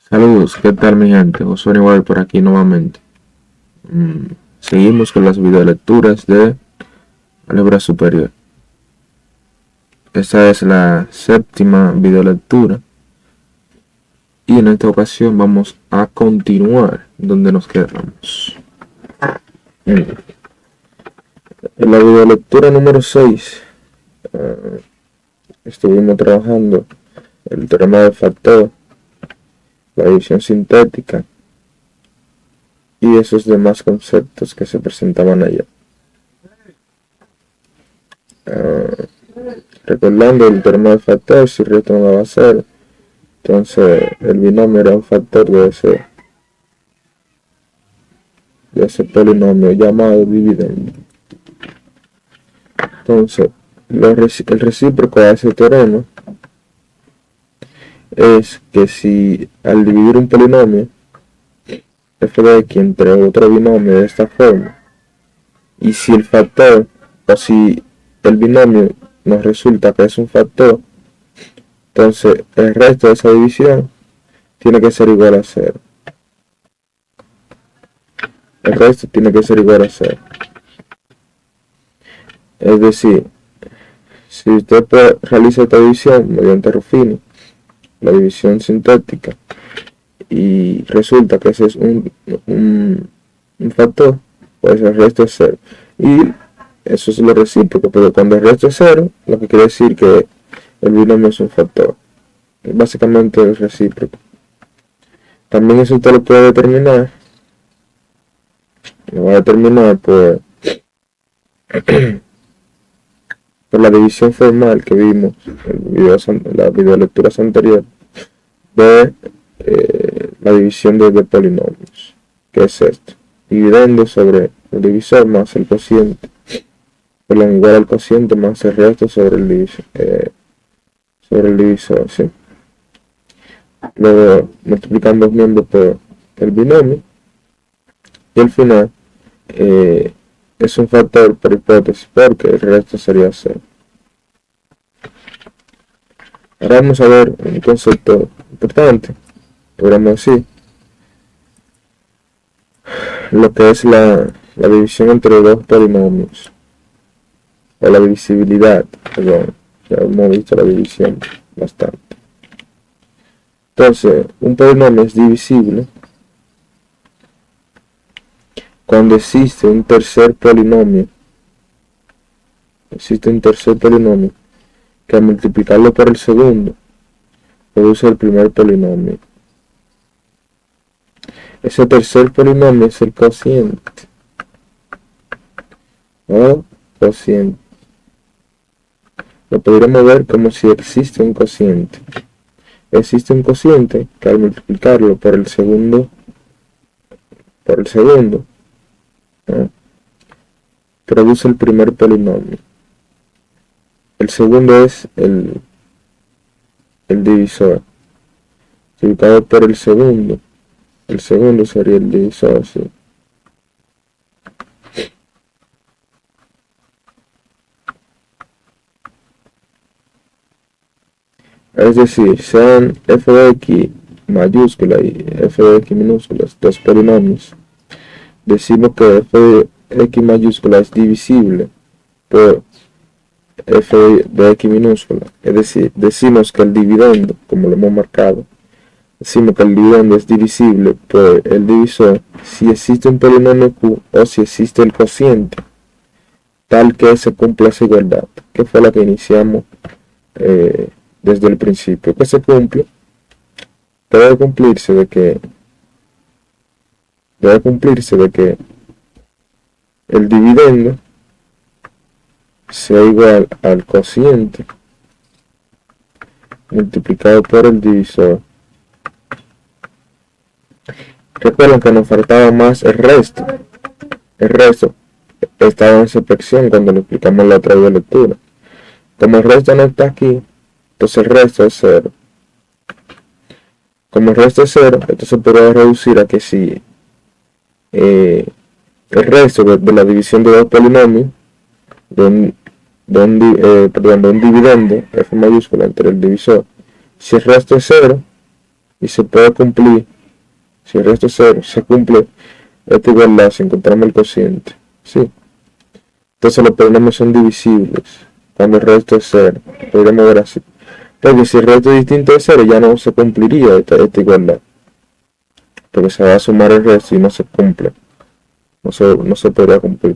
Saludos, ¿qué tal mi gente? Josué igual por aquí nuevamente. Seguimos con las videolecturas de álgebra superior. Esta es la séptima videolectura y en esta ocasión vamos a continuar donde nos quedamos. En la videolectura número 6 estuvimos trabajando el teorema de factor, la división sintética y esos demás conceptos que se presentaban allá. Recordando el teorema de factor, si el resto no daba 0, entonces el binomio era un factor de ese polinomio llamado dividendo. Entonces el recíproco a ese teorema es que si al dividir un polinomio f de x entre otro binomio de esta forma, y si el factor o si el binomio nos resulta que es un factor, entonces el resto de esa división tiene que ser igual a 0. El resto tiene que ser igual a 0. Es decir, si usted realiza esta división mediante Ruffini, la división sintética, y resulta que ese es un factor, pues el resto es 0. Y eso es lo recíproco, pero cuando el resto es 0, lo que quiere decir que el binomio es un factor. Básicamente es recíproco. También eso usted lo puede determinar. Lo va a determinar por la división formal que vimos en las videolecturas anteriores de la división de polinomios, que es esto: dividendo sobre el divisor más el cociente, igual al cociente más el resto sobre el divisor, ¿sí? Luego multiplicando los miembros por el binomio, y al final es un factor por hipótesis porque el resto sería 0. Ahora vamos a ver un concepto importante, podríamos decir, lo que es la división entre dos polinomios, o la divisibilidad, perdón, ya hemos visto la división bastante. Entonces, un polinomio es divisible cuando existe un tercer polinomio. Que al multiplicarlo por el segundo produce el primer polinomio. Ese tercer polinomio es el cociente. O cociente. Lo podríamos ver como si existe un cociente. Existe un cociente que al multiplicarlo por el segundo, ¿no?, produce el primer polinomio. El segundo es el divisor. Multiplicado por el segundo sería el divisor, ¿sí? Es decir, sean f de x mayúscula y f de x minúscula, dos polinomios, decimos que f de x mayúscula es divisible por f de x minúscula. Es decir, decimos que el dividendo, como lo hemos marcado, decimos que el dividendo es divisible por el divisor si existe un polinomio q o si existe el cociente tal que se cumpla esa igualdad, que fue la que iniciamos desde el principio, que se cumple. Debe cumplirse de que el dividendo sea igual al cociente multiplicado por el divisor. Recuerden que nos faltaba más el resto. El resto estaba en esa expresión cuando lo explicamos en la otra lectura. Como el resto no está aquí, entonces el resto es 0. Como el resto es 0, esto se podría reducir a que si el resto de la división de dos polinomios, de un dividendo f mayúscula entre el divisor, si el resto es 0, y se puede cumplir, si el resto es 0, se cumple esta igualdad si encontramos el cociente, ¿sí? Entonces los polinomios son divisibles cuando el resto es 0, podríamos ver así. Porque si el resto es distinto de 0 ya no se cumpliría esta igualdad, porque se va a sumar el resto y no se cumple, no se podría cumplir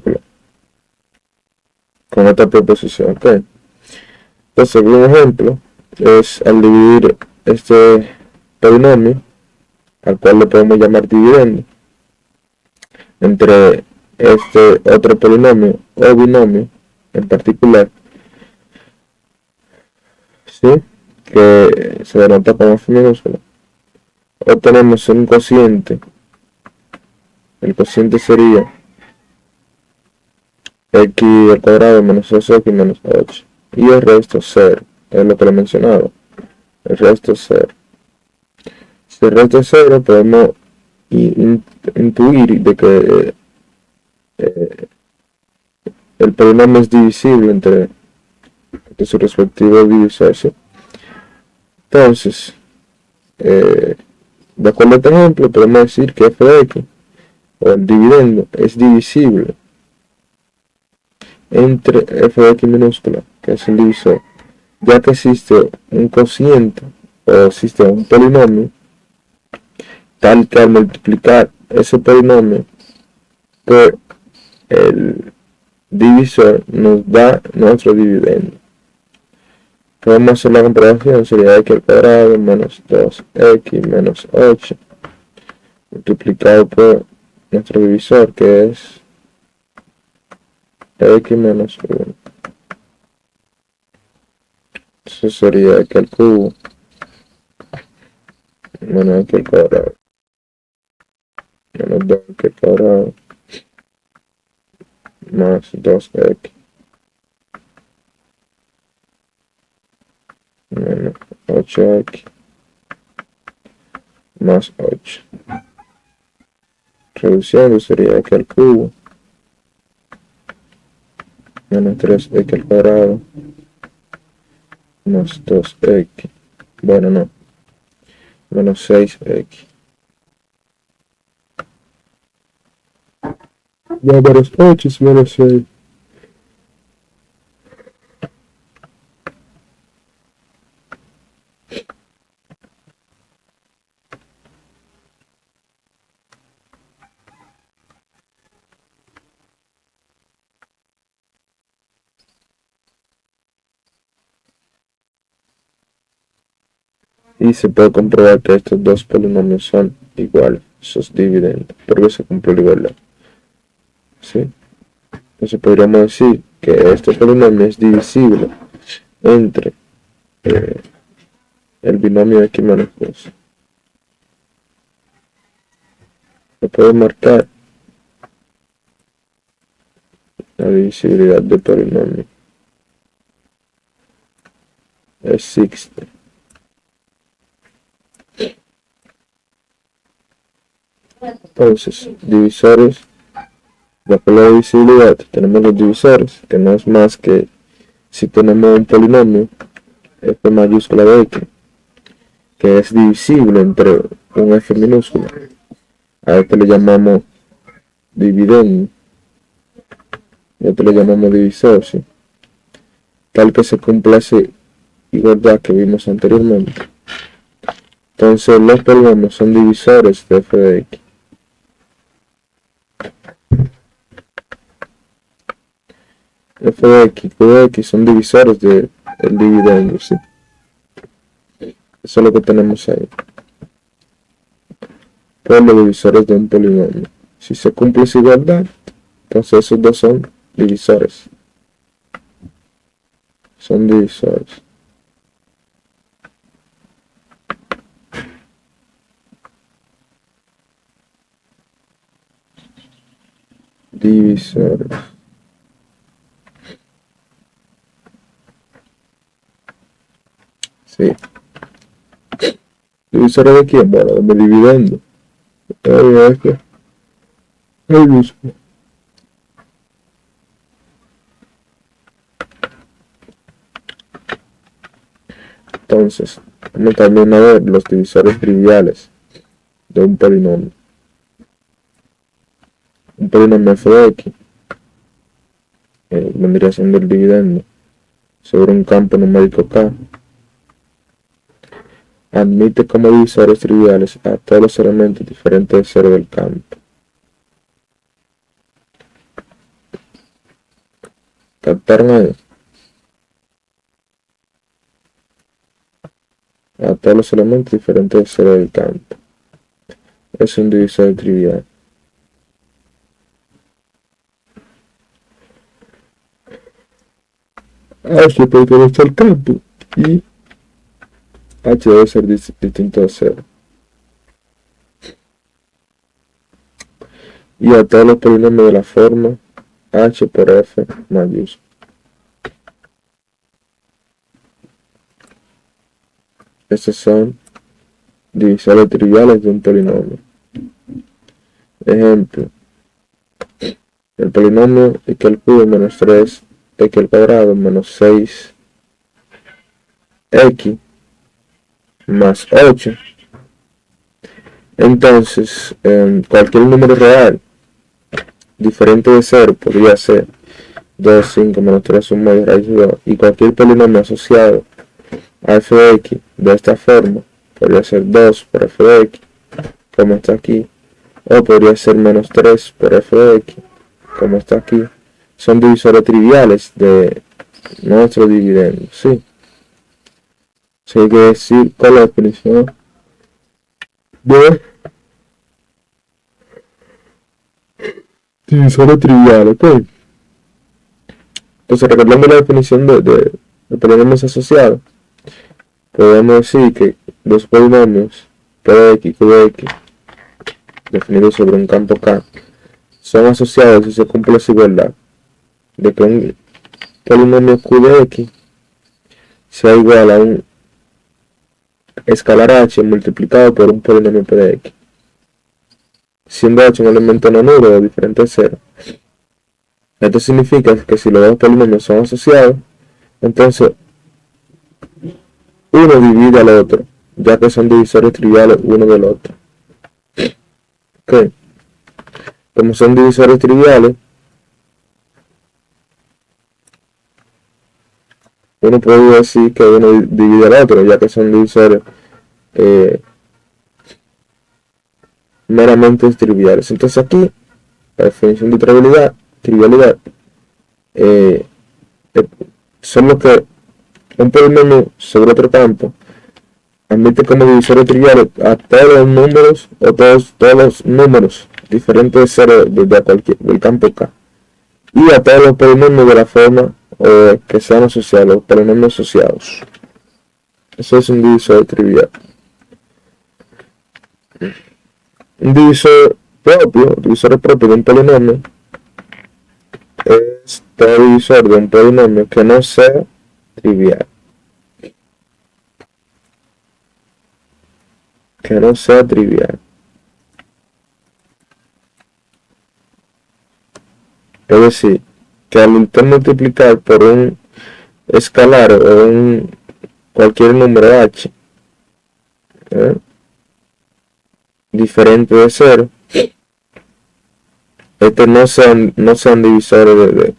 con esta proposición, ¿ok? Entonces un ejemplo es al dividir este polinomio, al cual le podemos llamar dividendo, entre este otro polinomio o binomio en particular, ¿sí? Que se denota con F minúscula, obtenemos un cociente. El cociente sería x al cuadrado menos 2x menos 8 y el resto 0, es lo que le he mencionado, el resto es 0. Si el resto es 0 podemos intuir de que el polinomio es divisible entre su respectivo divisor, ¿sí? Entonces, de acuerdo a este ejemplo, podemos decir que f de x, o el dividendo, es divisible entre f de x minúscula, que es el divisor, ya que existe un cociente o existe un polinomio tal que al multiplicar ese polinomio por el divisor nos da nuestro dividendo. Podemos hacer la comprobación, sería x al cuadrado menos 2x menos 8 multiplicado por nuestro divisor, que es x menos 1. Eso sería x al cubo menos x al cuadrado menos 2x al cuadrado más 2x menos 8x más 8. Reduciendo sería x al cubo menos 3x al cuadrado más 2x, bueno no, menos 6x. Ya menos 8 es menos 6. Y se puede comprobar que estos dos polinomios son iguales, esos dividendos, porque se cumple la igualdad, ¿sí? Entonces podríamos decir que este polinomio es divisible entre el binomio x menos 2. Se puede marcar la divisibilidad del polinomio. Existe. Entonces, divisores, de la divisibilidad, tenemos los divisores, que no es más que si tenemos un polinomio, f mayúscula de x, que es divisible entre un f minúscula, a este le llamamos dividendo, y a este le llamamos divisor, ¿sí? Tal que se cumpla esa igualdad que vimos anteriormente. Entonces los polinomios son divisores de f de x. F de x y q de x son divisores del dividendo, ¿sí? Eso es lo que tenemos ahí. Por los divisores de un polinomio. Si se cumple esa igualdad, entonces esos dos son divisores. Son divisores. Divisores. Sí. ¿Divisores de quién? Bueno, de mi dividendo. El mismo. Entonces, Vamos también a ver los divisores triviales de un polinomio. Un polinomio f de x vendría siendo el dividendo sobre un campo numérico K. Admite como divisores triviales a todos los elementos diferentes de 0 del campo. ¿Captaron ahí? A todos los elementos diferentes de 0 del campo. Es un divisor trivial. H pertenece al campo y H debe ser distinto de 0. Y a todos los polinomios de la forma H por F mayúscula. Estos son divisores triviales de un polinomio. Ejemplo, el polinomio x al cubo menos 3 x al cuadrado menos 6 x más 8. Entonces, cualquier número real diferente de 0 podría ser 2, 5, menos 3 suma de raíz de 2. Y cualquier polinomio asociado a f de x de esta forma podría ser 2 por f de x, como está aquí, o podría ser menos 3 por f de x, como está aquí. Son divisores triviales de nuestro dividendo, ¿sí? So, hay que decir con la definición de divisores triviales, ¿ok? Entonces, recordando la definición de polinomios asociados, podemos decir que los polinomios p de x y q de x, definidos sobre un campo K, son asociados si se cumple la desigualdad de que un polinomio q de x sea igual a un escalar h multiplicado por un polinomio p de x, siendo h un elemento no nulo o diferente de 0. Esto significa que si los dos polinomios son asociados, entonces uno divide al otro, ya que son divisores triviales uno del otro. ¿Ok? Como son divisores triviales, uno puede decir que uno divide al otro, ya que son divisores meramente triviales. Entonces aquí, la definición de trivialidad son los que un polinomio sobre otro campo admite como divisores triviales a todos los números o todos los números diferentes de 0 desde cualquier del campo K, y a todos los polinomios de la forma que sean asociados, los polinomios asociados. Eso es un divisor trivial. Un divisor propio de un polinomio es todo divisor de un polinomio que no sea trivial. Que no sea trivial. Es decir, que al multiplicar por un escalar o un cualquier número h diferente de 0, no sean divisores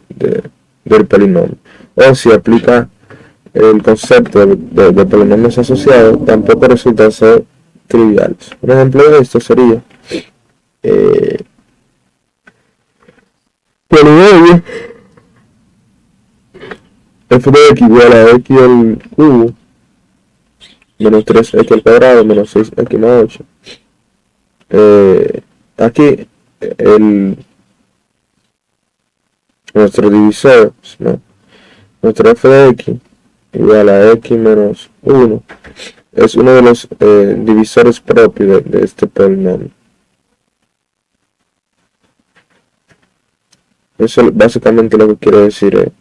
del polinomio. O si aplica el concepto de polinomios asociados, tampoco resultan ser triviales. Un ejemplo de esto sería polinomio f de x igual a x al cubo menos 3x al cuadrado menos 6x más 8. Aquí nuestro divisor, ¿no? Nuestro f de x igual a x menos 1 es uno de los divisores propios de este polinomio. Eso básicamente lo que quiere decir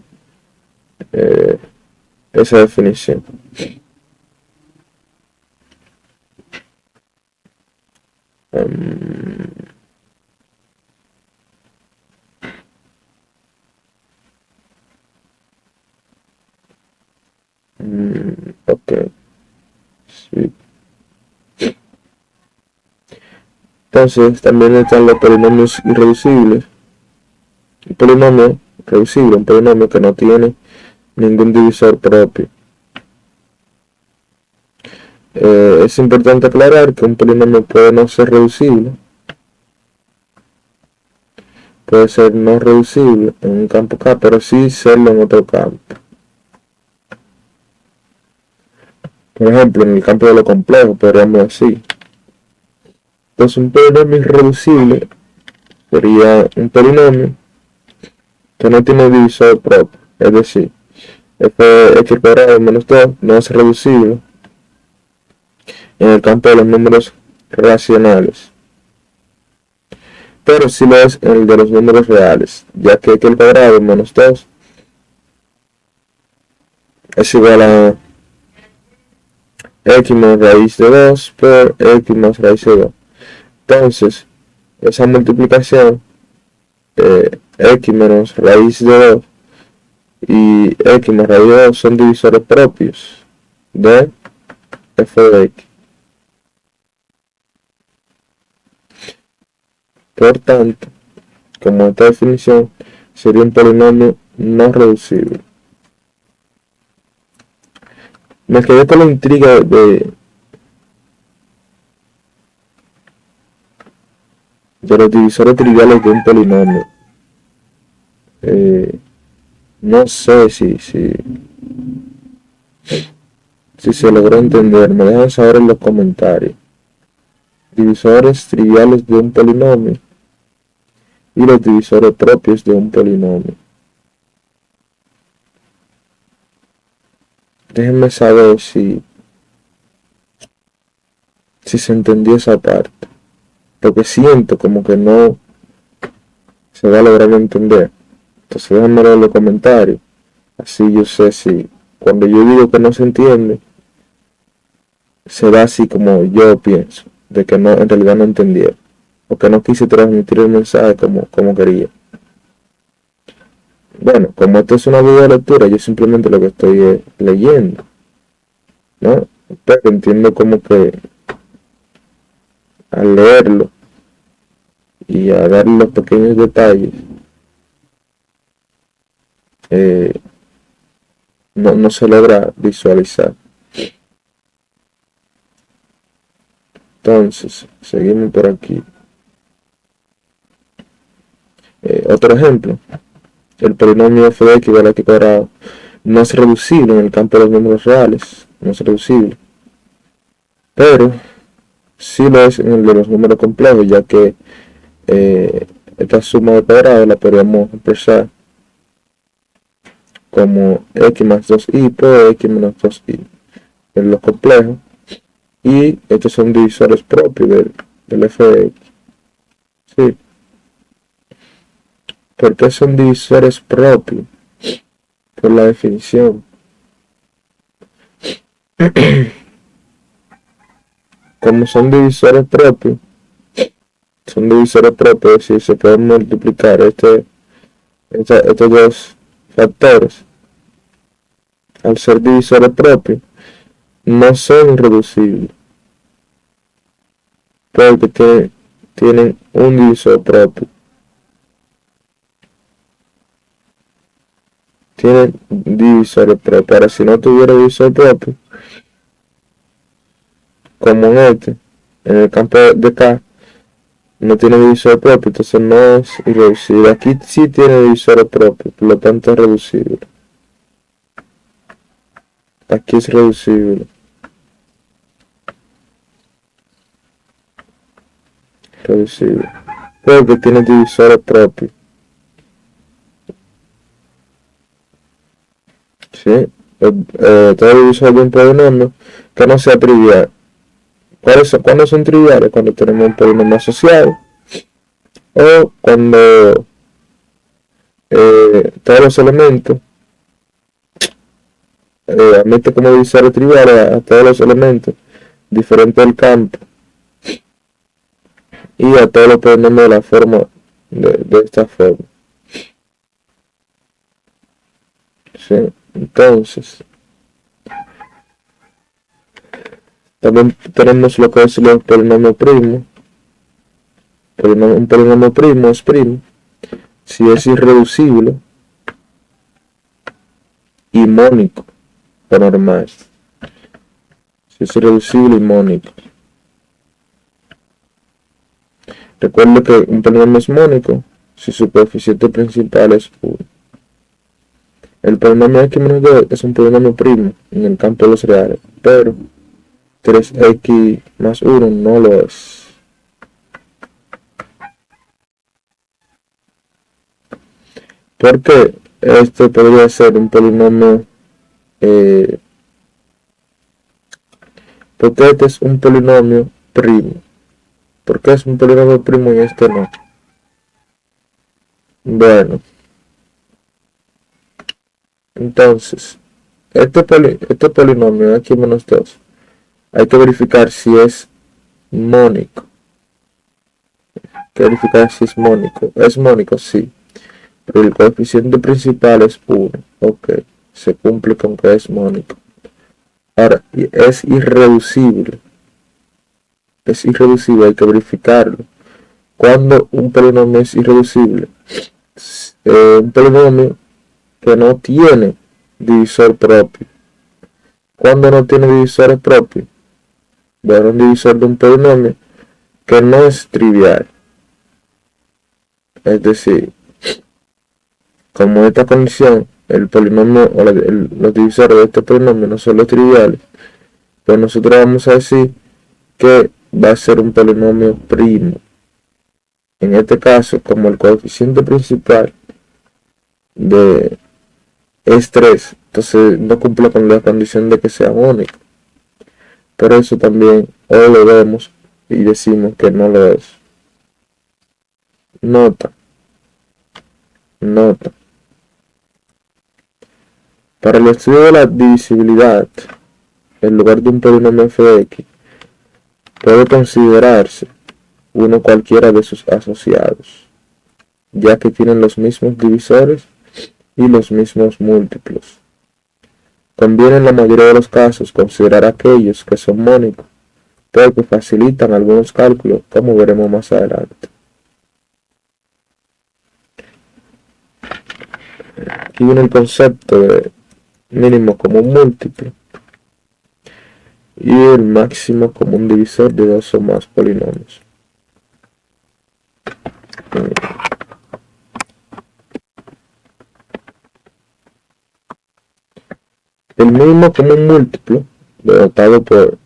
esa definición. Ok. Entonces también están los polinomios irreducibles. Un polinomio reducible, un polinomio que no tiene ningún divisor propio. Es importante aclarar que un polinomio puede no ser reducible, puede ser no reducible en un campo K, pero sí serlo en otro campo. Por ejemplo, en el campo de lo complejo podríamos decir. Entonces un polinomio irreducible sería un polinomio que no tiene divisor propio, es decir, f de x cuadrado menos 2 no es reducible en el campo de los números racionales, pero sí lo es en el de los números reales, ya que x al cuadrado menos 2 es igual a x más raíz de 2 por x más raíz de 2. Entonces, esa multiplicación, x menos raíz de 2 y x más raíz de 2 son divisores propios de f de x. Por tanto, como esta definición sería un polinomio no reducible. Me quedé con la intriga de los divisores triviales de un polinomio. No sé si se logró entender. Me dejan saber en los comentarios. Divisores triviales de un polinomio y los divisores propios de un polinomio. Déjenme saber si se entendió esa parte, porque siento como que no se va a lograr entender. Entonces déjenmelo en los comentarios, así yo sé si cuando yo digo que no se entiende, se da así como yo pienso, de que no, en realidad no entendieron, o que no quise transmitir el mensaje como quería. Bueno, como esto es una video de lectura, yo simplemente lo que estoy leyendo, ¿no? Pero entiendo como que al leerlo y a dar los pequeños detalles, no se logra visualizar. Entonces, seguimos por aquí. Otro ejemplo, el polinomio f de x igual a x cuadrado no es reducible en el campo de los números reales, no es reducible, pero sí lo es en el de los números complejos, ya que esta suma de cuadrados la podríamos expresar como x más 2y por x menos 2y en los complejos, y estos son divisores propios del f de x. ¿Sí? ¿Por qué son divisores propios? Por la definición. Como son divisores propios, es decir, se pueden multiplicar estos dos factores. Al ser divisores propios, no son irreducibles, porque tienen un divisor propio. Tienen divisores propios. Ahora, si no tuviera divisor propio, como en el campo de K, no tiene divisor propio, entonces no es irreducible. Aquí sí tiene divisor propio, por lo tanto es reducible. Aquí es reducible. Porque tiene divisores propios. ¿Sí? Todo divisor de un polinomio que no sea trivial. ¿Cuándo son triviales? Cuando tenemos un polinomio asociado, o cuando todos los elementos admite como divisores triviales a todos los elementos diferentes del campo y a todos los polinomios de la forma de esta forma. ¿Sí? Entonces también tenemos lo que es los polinomios primos, Un polinomio primo es primo si es irreducible y mónico o normal. Si es irreducible y mónico. Recuerdo que un polinomio es mónico si su coeficiente principal es 1. El polinomio x menos 2 es un polinomio primo en el campo de los reales, pero 3x más 1 no lo es. Porque este podría ser un polinomio, porque este es un polinomio primo. ¿Por qué es un polinomio primo y este no? Bueno, entonces, este polinomio x menos 2, hay que verificar si es mónico. Hay que verificar si es mónico. Es mónico, sí. Pero el coeficiente principal es 1. Ok, se cumple con que es mónico. Ahora, es irreducible. Es irreducible, hay que verificarlo. Cuando un polinomio es irreducible, un polinomio que no tiene divisor propio. Cuando no tiene divisores propios, bueno, un divisor de un polinomio que no es trivial. Es decir, como esta condición, el polinomio o los divisores de este polinomio no son los triviales, pues nosotros vamos a decir que va a ser un polinomio primo. En este caso, como el coeficiente principal es 3, entonces no cumple con la condición de que sea mónico. Por eso también hoy lo vemos y decimos que no lo es. Nota. Para el estudio de la divisibilidad, en lugar de un polinomio f de x, puede considerarse uno cualquiera de sus asociados, ya que tienen los mismos divisores y los mismos múltiplos. Conviene en la mayoría de los casos considerar aquellos que son mónicos, pero que facilitan algunos cálculos, como veremos más adelante. Aquí viene el concepto de mínimo común múltiplo y el máximo común divisor de dos o más polinomios. El mínimo común múltiplo, denotado por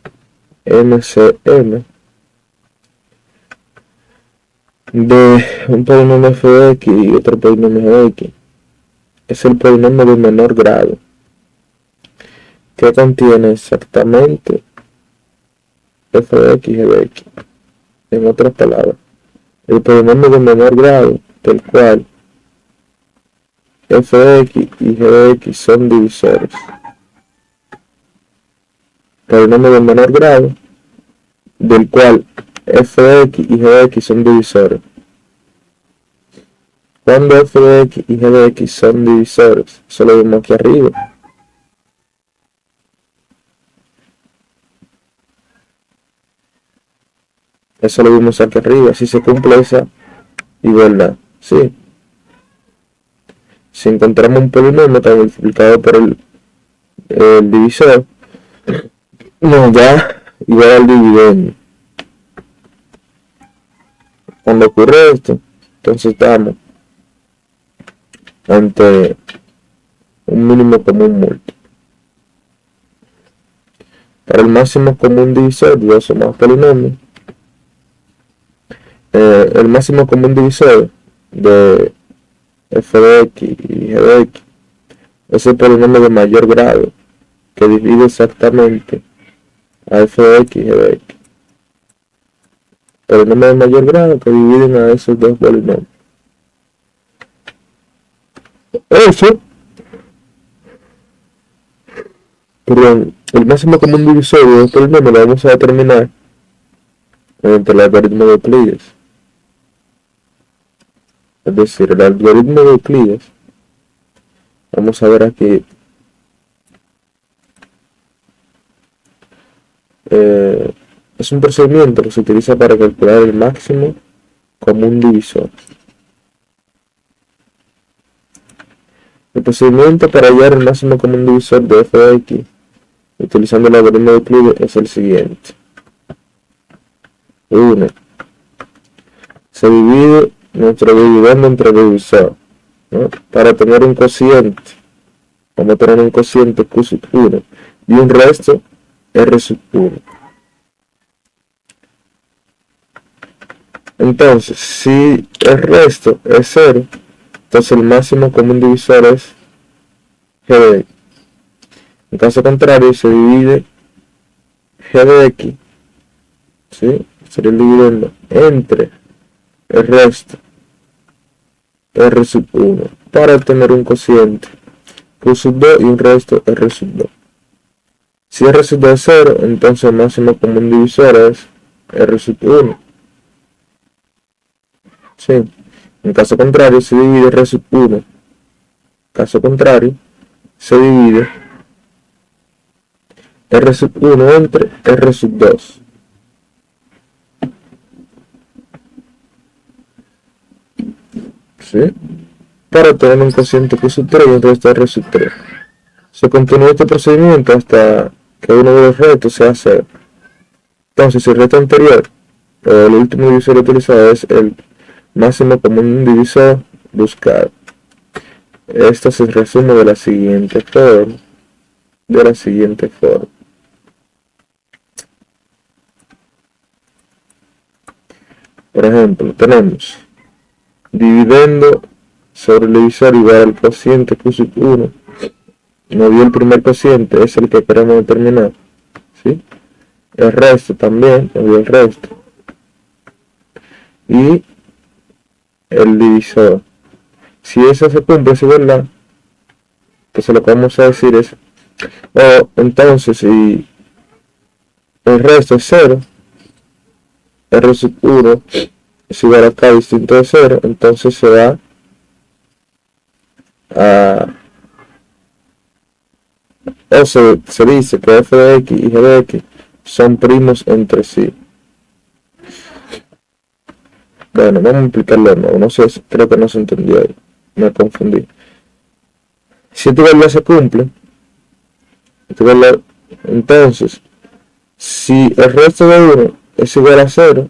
MCM, de un polinomio f de x y otro polinomio de x, es el polinomio de menor grado, que contiene exactamente f de x y g de x. En otras palabras, el polinomio de menor grado, del cual f de x y g de x son divisores. Polinomio de menor grado, del cual f de x y g de x son divisores. Cuando f de x y g de x son divisores, eso lo vemos aquí arriba. Eso lo vimos aquí arriba. Si se cumple esa igualdad, ¿sí? Si encontramos un polinomio está multiplicado por el divisor, nos da igual al dividendo. Cuando ocurre esto, entonces estamos ante un mínimo común múltiplo. Para el máximo común divisor de dos o más polinomios, el máximo común divisor de f de x y g de x es el polinomio de mayor grado que divide exactamente a f de x y g de x. Polinomio de mayor grado que dividen a esos dos polinomios. El máximo común divisor de dos polinomios lo vamos a determinar mediante el algoritmo de Euclides. Es decir, el algoritmo de Euclides, vamos a ver aquí, es un procedimiento que se utiliza para calcular el máximo común divisor. El procedimiento para hallar el máximo común divisor de f de x utilizando el algoritmo de Euclides es el siguiente. 1. Se divide nuestro dividendo entre el divisor, ¿no? Para tener un cociente, vamos a tener un cociente q sub 1 y un resto r sub 1. Entonces, si el resto es 0, entonces el máximo común divisor es g de x. En caso contrario, se divide g de x, ¿sí? Sería el dividendo entre el resto r sub 1 para obtener un cociente q sub 2 y un resto r sub 2. Si r sub 2 es 0, entonces el máximo común divisor es r sub 1. ¿Sí? En caso contrario, se divide r sub 1. Caso contrario, se divide r sub 1 entre r sub 2. ¿Sí? Para obtener un cociente q sub 3 y un resto r sub 3. Se continúa este procedimiento hasta que uno de los restos sea 0. Entonces, si el resto anterior o el último divisor utilizado es el máximo común divisor buscado. Esto se resume de la siguiente forma. Por ejemplo, tenemos dividendo sobre el divisor igual al cociente q sub 1. Nos dio el primer cociente, es el que queremos determinar, ¿sí? El resto también, nos dio el resto. Y el divisor. Si eso se cumple, si es verdad, entonces lo que vamos a decir es, entonces si el resto es 0, r sub 1 es igual a k distinto de 0, entonces se va a, o se dice que f de x y g de x son primos entre sí. Bueno, vamos a explicarlo de nuevo, no sé, creo que no se entendió ahí, me confundí. Si esta igualdad se cumple, entonces, si el resto de 1 es igual a 0,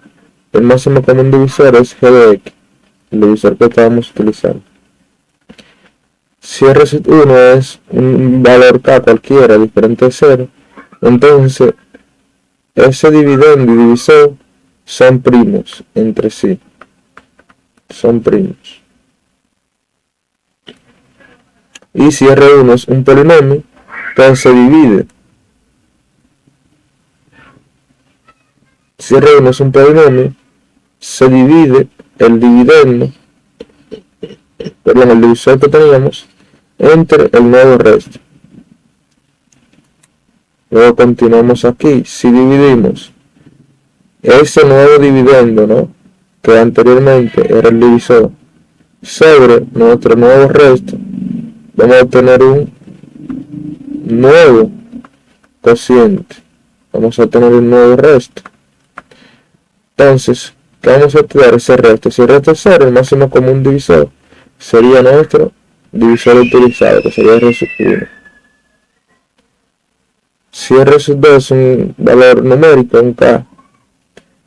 el máximo común divisor es g de x, el divisor que estábamos utilizando. Si r sub 1 es un valor k cualquiera diferente de 0, entonces ese dividendo y divisor son primos entre sí. Son primos. Y si R1 es un polinomio, entonces se divide. Si R1 es un polinomio, se divide el dividendo, perdón, el divisor que teníamos, entre el nuevo resto. Luego continuamos aquí. Si dividimos ese nuevo dividendo, ¿no?, que anteriormente era el divisor, sobre nuestro nuevo resto, vamos a obtener un nuevo cociente. Vamos a tener un nuevo resto. Entonces, ¿qué vamos a obtener ese resto? Si el resto es 0, el máximo común divisor sería nuestro divisor utilizado, que sería r sub 1. Si r sub 2 es un valor numérico, un k,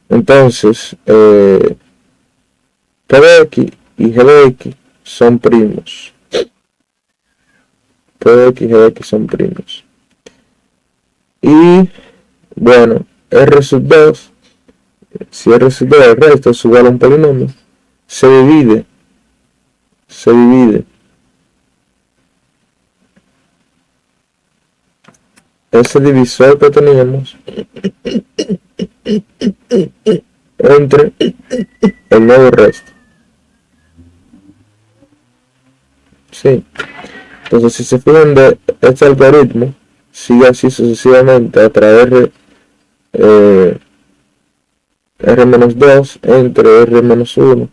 entonces p de x y g de x son primos. P de x y g de x son primos. Y bueno, r sub 2, si r sub 2 el resto es igual a un polinomio, se divide ese divisor que teníamos entre el nuevo resto. Sí. Entonces, si se fijan de este algoritmo, sigue así sucesivamente a través de r-2 entre r-1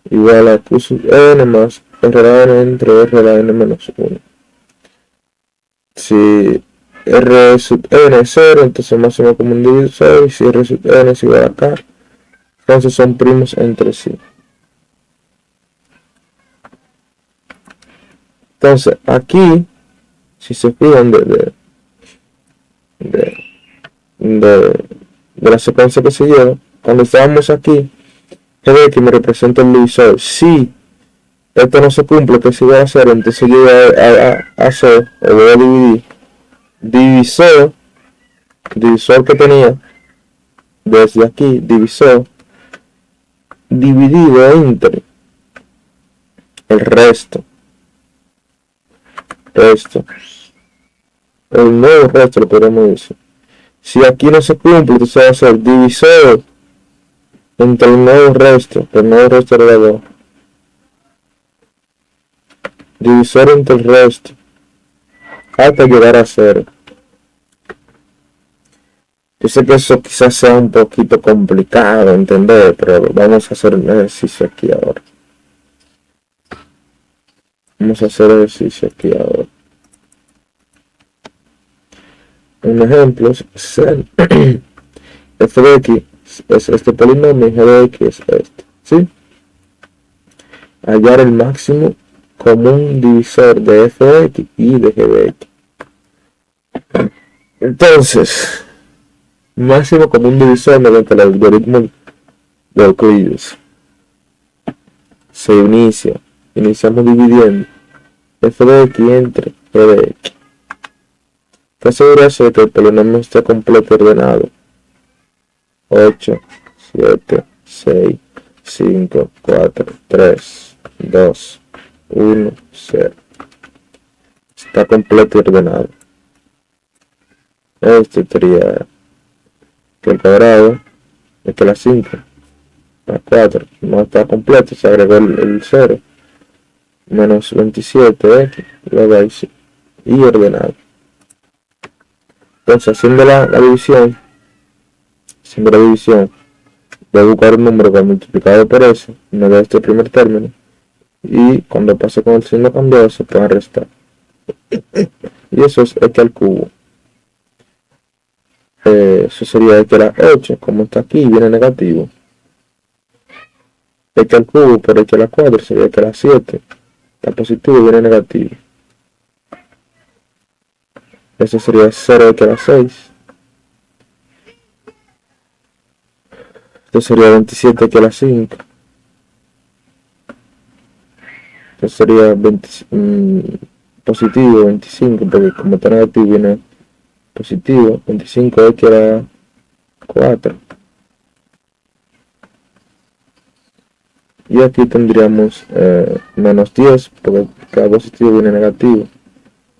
igual a q sub n más r a la n entre r a la n menos 1. Si r sub n es 0, entonces el máximo común divisor, y si r sub n es igual a k, Entonces son primos entre sí. Entonces aquí, si se fijan de la secuencia que se lleva, cuando estábamos aquí, g de x me representa el divisor. Si esto no se cumple, que se va a hacer, entonces yo voy a hacer, o voy a dividir, divisor que tenía desde aquí, divisor, dividido entre el resto, el nuevo resto, lo podemos decir. Si aquí no se cumple, entonces va a ser divisor entre el nuevo resto, el nuevo resto era 2. Divisor entre el resto hasta llegar a 0. Yo sé que eso quizás sea un poquito complicado de entender, pero vamos a hacer un ejercicio aquí ahora. Un ejemplo es f de x es este polinomio y g de x es este, ¿sí? Hallar el máximo común divisor de f de x y de g de x. Entonces, máximo común divisor mediante el algoritmo de Euclides. Se iniciamos dividiendo f de x entre g de x. Para asegurarse de que el polinomio esté completo y ordenado. 8, 7, 6, 5, 4, 3, 2, 1, 0. Está completo y ordenado. Este sería que el cuadrado es que la 5 más 4 no está completo, se agregó el 0 menos 27x, luego ahí sí, y ordenado. Entonces haciendo la división, voy a buscar un número que multiplicado por ese, me da este primer término, y cuando pase con el signo cambiado se puede restar. Y eso es x al cubo. Eso sería x a la 8, como está aquí, viene negativo. X al cubo por x a la 4 sería x a la 7. Está positivo y viene negativo. Eso sería 0x a la 6. Esto sería 27x a la 5. Esto sería positivo 25, porque como está negativo viene positivo. 25x a la 4. Y aquí tendríamos menos 10, porque cada positivo viene negativo.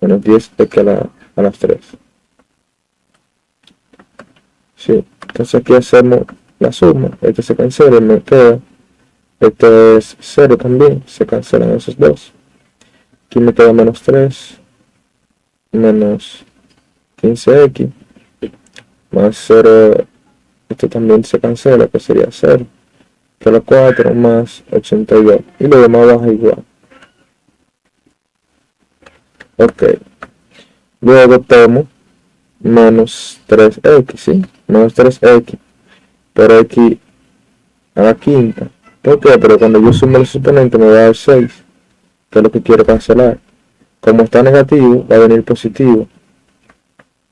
Menos 10x a las 3. Sí, entonces aquí hacemos la suma. Este se cancela y me queda. Este es 0 también, se cancelan esos dos. Aquí me queda menos 3, menos 15x, más 0, esto también se cancela, que sería 0, que la 4 más 82, y lo demás baja igual. Ok, luego tomo menos 3x, ¿sí? Menos 3x por x a la quinta. ¿Por qué? Pero cuando yo sumo los exponentes me va a dar 6, que es lo que quiero cancelar. Como está negativo, va a venir positivo.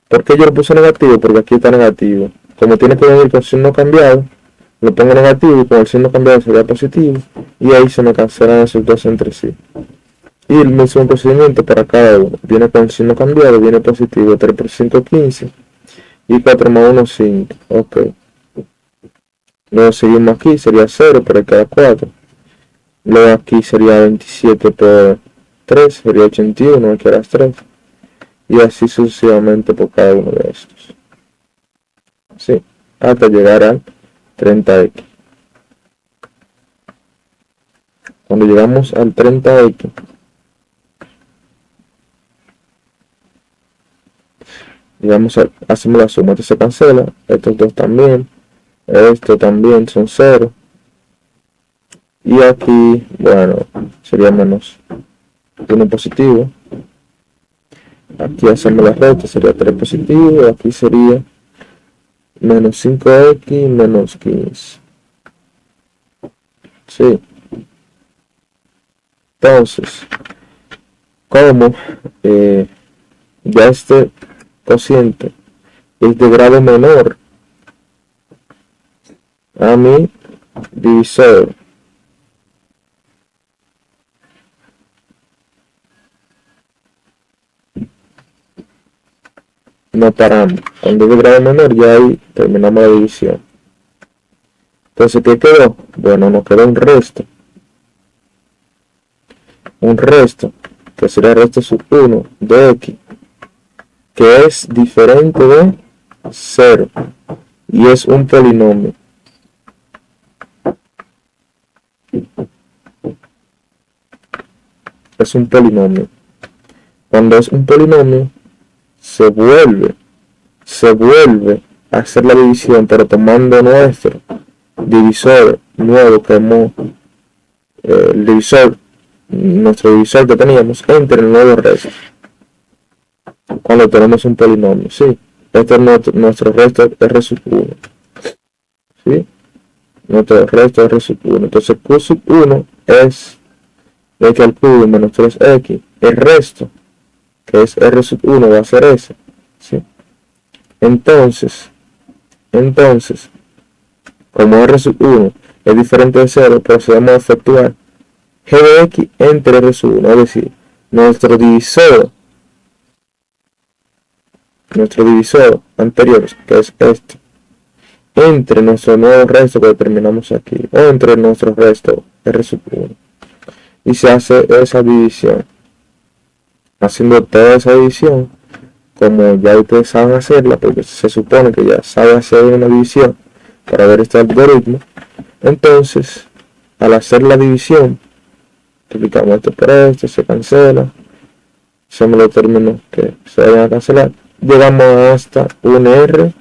¿Por qué yo lo puse negativo? Porque aquí está negativo. Como tiene que venir con signo cambiado, lo pongo negativo y con el signo cambiado sería positivo. Y ahí se me cancelan esos dos entre sí. Y el mismo procedimiento para cada uno. Viene con signo cambiado, viene positivo. 3 por 5, 15. Y 4 más 1, 5. Ok. Luego seguimos aquí, sería 0 por cada 4. Luego aquí sería 27 por 3, sería 81, aquí a las 3. Y así sucesivamente por cada uno de estos. Sí, hasta llegar al 30x. Cuando llegamos al 30x, hacemos la suma, esto se cancela, estos dos también, esto también son 0. Y aquí, bueno, sería menos 1 positivo. Aquí hacemos la recta, sería 3 positivo. Aquí sería menos 5x menos 15. Sí. Entonces, como ya este cociente es de grado menor a mi divisor, no paramos. Cuando es de grado menor, ya ahí terminamos la división. Entonces, ¿qué quedó? Bueno, nos quedó un resto. Un resto, que será el resto sub 1 de x, que es diferente de 0 y es un polinomio. Es un polinomio. Cuando es un polinomio, se vuelve a hacer la división, pero tomando nuestro divisor nuevo como nuestro divisor que teníamos entre el nuevo resto. Cuando tenemos un polinomio, ¿sí? Este es nuestro resto R sub 1. ¿Sí? Nuestro resto R sub 1. Entonces Q sub 1 es x al cubo menos 3x. El resto, que es R sub 1, va a ser ese. ¿Sí? Entonces, como R sub 1 es diferente de 0, procedemos a efectuar g de x entre R sub 1. Es decir, nuestro divisor anterior, que es este, entre nuestro nuevo resto que determinamos aquí, o entre nuestro resto R sub 1. Y se hace esa división. Haciendo toda esa división, como ya ustedes saben hacerla, porque se supone que ya saben hacer una división para ver este algoritmo, entonces, al hacer la división, multiplicamos esto por esto, se cancela, hacemos los términos que se deben a cancelar, llegamos hasta un R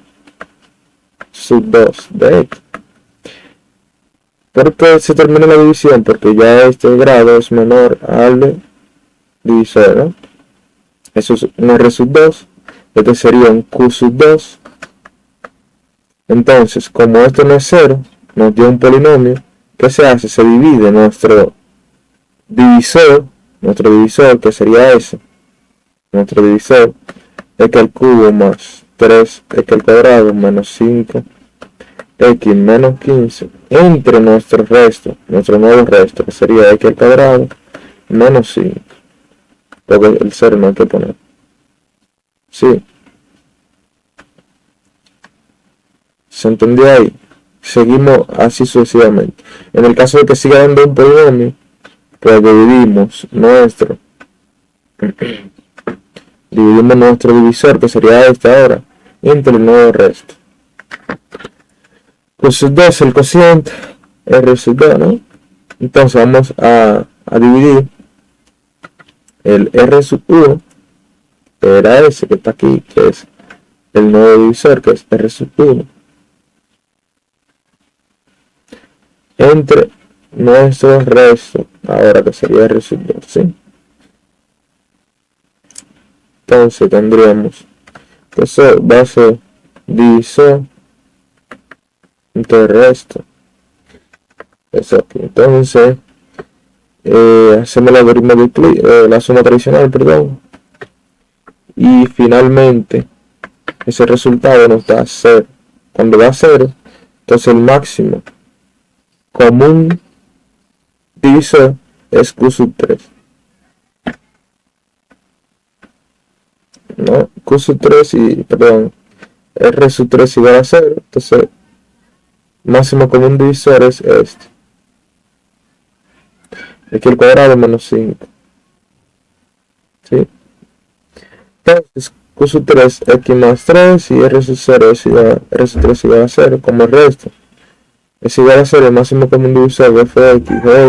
sub 2 de x. ¿Por qué se termina la división? Porque ya este grado es menor al divisor, ¿no? Eso es un R sub 2, este sería un Q sub 2. Entonces, como esto no es 0, nos dio un polinomio. ¿Qué se hace? Se divide nuestro divisor, que sería ese, nuestro divisor, x al cubo más 3x al cuadrado menos 5 x menos 15 entre nuestro nuevo resto, que sería x al cuadrado menos 5, porque el 0 no hay que poner. Sí. ¿Se entendió ahí? Seguimos así sucesivamente. En el caso de que siga dando un polinomio, pues dividimos nuestro divisor, que sería este ahora, entre el nuevo resto. Q sub 2 el cociente, R sub 2, ¿no? Entonces vamos a dividir el R sub 1, que era ese que está aquí, que es el nuevo divisor, que es R sub 1, entre nuestro resto, ahora que sería R sub 2, ¿sí? Entonces tendríamos que eso va a ser divisor entre el resto. Eso aquí. Entonces hacemos el algoritmo de Euclides, la suma tradicional, perdón, y finalmente ese resultado nos da 0. Cuando da 0, entonces el máximo común divisor es Q sub 3. ¿No? Q sub 3 R sub 3 igual a 0. Entonces, máximo común divisor es este. Aquí al cuadrado menos 5. ¿Sí? Entonces, Q sub 3 x más 3 y R sub 0 es igual, R sub 3 igual a 0, como el resto. Es igual a 0, el máximo común divisor de f de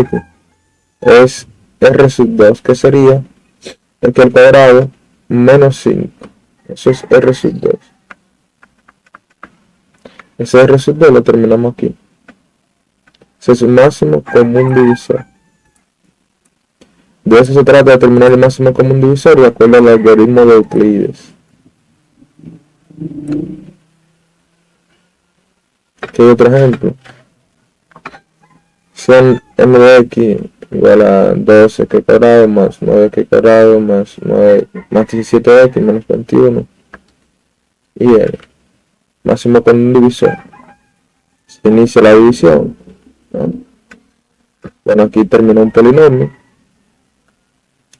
x es R sub 2, que sería x al cuadrado menos 5. Eso es R sub 2. Ese R sub 2 lo terminamos aquí. Ese es el máximo común divisor. De eso se trata, de determinar el máximo común divisor de acuerdo al algoritmo de Euclides. ¿Qué otro ejemplo? expresión m de x igual a 2x cuadrado más 9x cuadrado más 17x menos 21 y el máximo con un divisor. Se inicia la división, ¿no? Bueno, aquí termina un polinomio.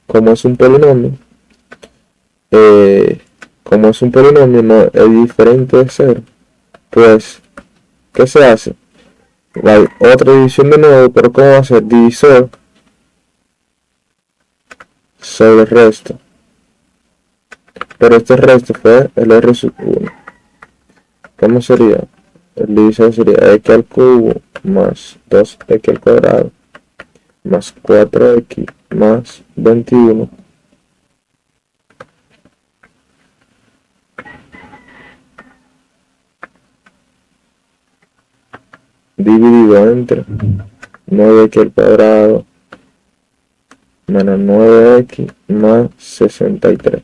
Como es un polinomio, no es diferente de 0, pues ¿qué se hace? La otra división de nuevo, pero ¿cómo va a ser? Divisor sobre el resto, pero este resto fue el r sub 1. ¿Cómo sería? El divisor sería x al cubo más 2x al cuadrado más 4x más 21 dividido entre 9x al cuadrado menos 9x más 63.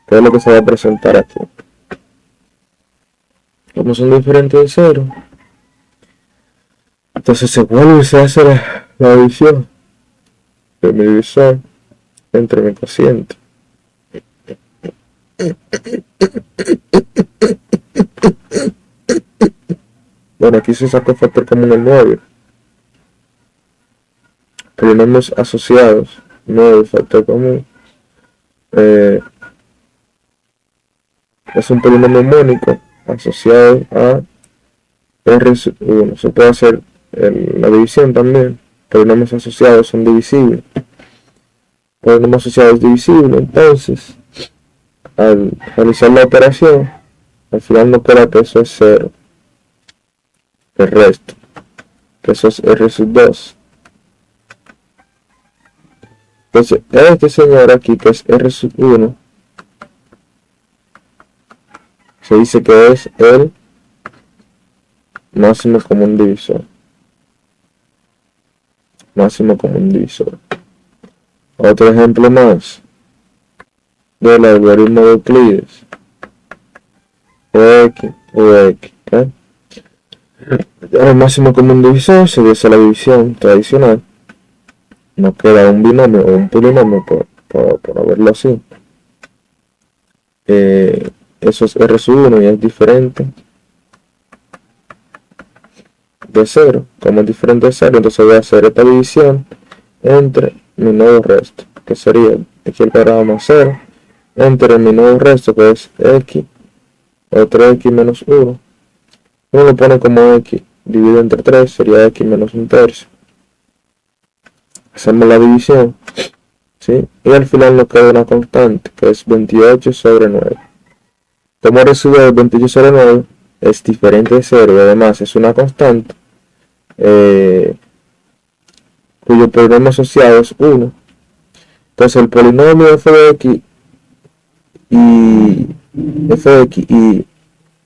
¿Qué es lo que se va a presentar aquí? Como son diferentes de 0, entonces se vuelve y se hace la división de mi divisor entre mi cociente. Bueno, aquí se sacó factor común el 9. Polinomios asociados, 9 factor común. Es un polinomio mónico asociado a R1. Se puede hacer la división también. Polinomios asociados son divisibles. Polinomio asociado es divisible, entonces al realizar la operación, al final no queda que eso es 0. El resto, que eso es R sub 2. Entonces, este señor aquí, que es R sub 1, se dice que es el máximo común divisor. Máximo común divisor. Otro ejemplo más del algoritmo de Euclides. X o X. El máximo común divisor se dice la división tradicional. No queda un binomio o un polinomio por verlo así. Eso es R sub 1 y es diferente de 0. Como es diferente de 0, entonces voy a hacer esta división entre mi nuevo resto, que sería x al cuadrado más 0, entre mi nuevo resto, que es x, o 3x menos 1. Uno lo pone como x dividido entre 3, sería x menos 1/3. Hacemos la división, ¿sí? Y al final nos queda una constante, que es 28 sobre 9. Como residuo de 28 sobre 9 es diferente de 0 y además es una constante, cuyo polinomio asociado es 1. Entonces el polinomio f de x y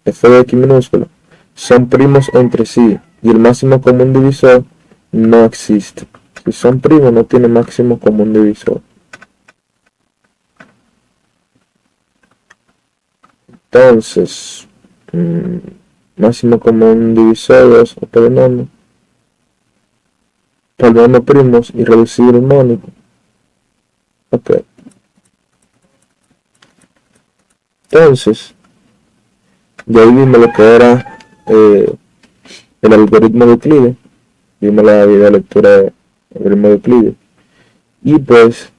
f de x minúsculo son primos entre sí y el máximo común divisor no existe. Si son primos no tiene máximo común divisor. Entonces, máximo común divisor es o polinomio primos irreducible mónico. Ok. Entonces, de ahí vimos lo que era el algoritmo de Euclides. Vimos la video lectura del algoritmo de Euclides. Y pues,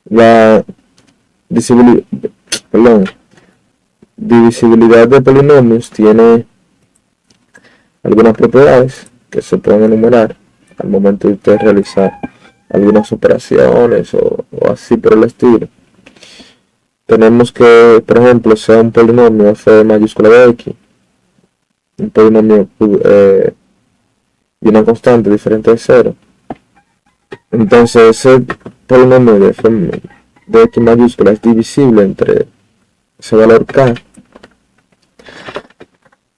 la divisibilidad de polinomios tiene algunas propiedades que se pueden enumerar al momento de usted realizar algunas operaciones o así por el estilo. Tenemos que, por ejemplo, sea un polinomio f mayúscula de x, un polinomio y una constante diferente de 0. Entonces ese polinomio de f de x mayúscula es divisible entre ese valor k.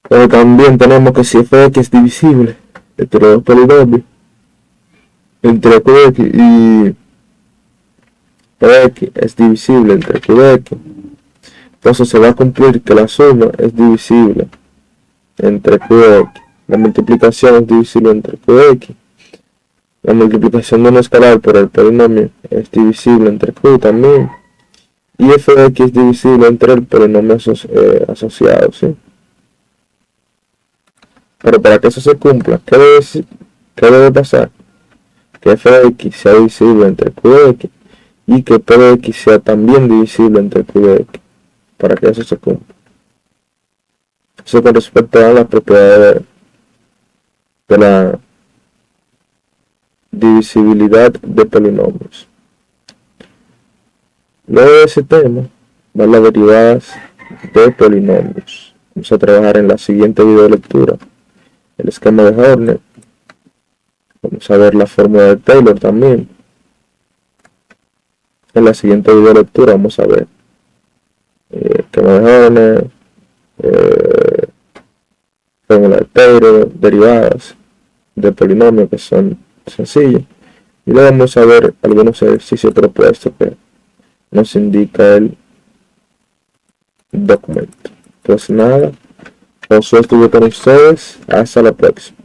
Pero también tenemos que si f de x es divisible entre los polinomios, entre q de x y p de x es divisible entre q de x, entonces se va a cumplir que la suma es divisible entre q de x. La multiplicación es divisible entre QX. La multiplicación de un escalar por el polinomio es divisible entre Q también. Y f de x es divisible entre el polinomio asociado, ¿sí? Pero para que eso se cumpla, ¿qué debe pasar? Que f de x sea divisible entre q de x y que p de x sea también divisible entre q de x, para que eso se cumpla. Eso con respecto a las propiedades de la divisibilidad de polinomios. Luego de ese tema, van las derivadas de polinomios. Vamos a trabajar en la siguiente video lectura el esquema de Horner. Vamos a ver la fórmula de Taylor también. En la siguiente video lectura vamos a ver esquema de Horner, fórmula de Taylor, derivadas de polinomios que son sencillas. Y luego vamos a ver algunos ejercicios propuestos que nos indica el documento. Pues nada, Josué estuvo con ustedes. Hasta la próxima.